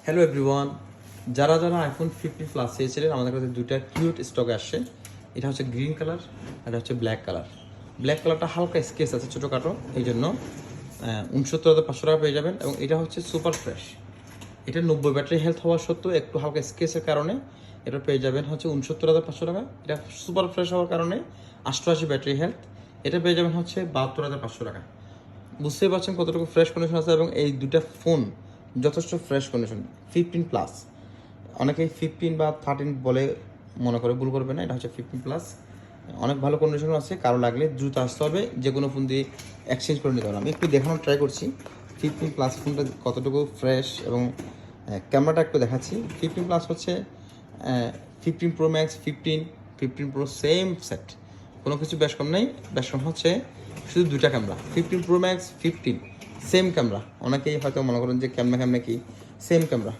Hello everyone, যারা যারা iPhone 15 plus চেয়েছিলেন আমাদের কাছে দুইটা কিউট স্টকে আসছে। এটা হচ্ছে গ্রিন কালার আর এটা হচ্ছে ব্ল্যাক কালার। ব্ল্যাক কালারটা হালকা স্কেচ আছে ছোটোখাটো, এই জন্য 69,500 টাকা পেয়ে যাবেন। এবং এটা হচ্ছে সুপার ফ্রেশ, এটা 90 ব্যাটারি হেলথ হওয়া সত্ত্বেও একটু হালকা স্কেচের কারণে এটা পেয়ে যাবেন হচ্ছে 69,500 টাকা। এটা সুপার ফ্রেশ হওয়ার কারণে 88 ব্যাটারি হেলথ, এটা পেয়ে যাবেন হচ্ছে 72,500 টাকা। বুঝতেই পারছেন কতটুকু ফ্রেশ কন্ডিশন আছে। এবং এই দুটা ফোন যথেষ্ট ফ্রেশ কন্ডিশন, 15 প্লাস। অনেকেই 15 বা 13 বলে মনে করে, ভুল করবে না, এটা হচ্ছে 15 প্লাস। অনেক ভালো কন্ডিশন আছে, কারো লাগলে দ্রুত আসতে হবে, যে কোনো ফোন দিয়ে এক্সচেঞ্জ করে নিতে হবে। আমি একটু দেখানোর ট্রাই করছি 15 প্লাস ফোনটা কতটুকু ফ্রেশ, এবং ক্যামেরাটা একটু দেখাচ্ছি। 15 প্লাস হচ্ছে 15 pro max, 15 pro same set, কোনো কিছু বেশ কম নেই। বেশ কম হচ্ছে শুধু দুইটা camera, 15 pro max 15 same camera. অনেকেই হয়তো মনে করেন যে ক্যামেরা কি সেম ক্যামেরা,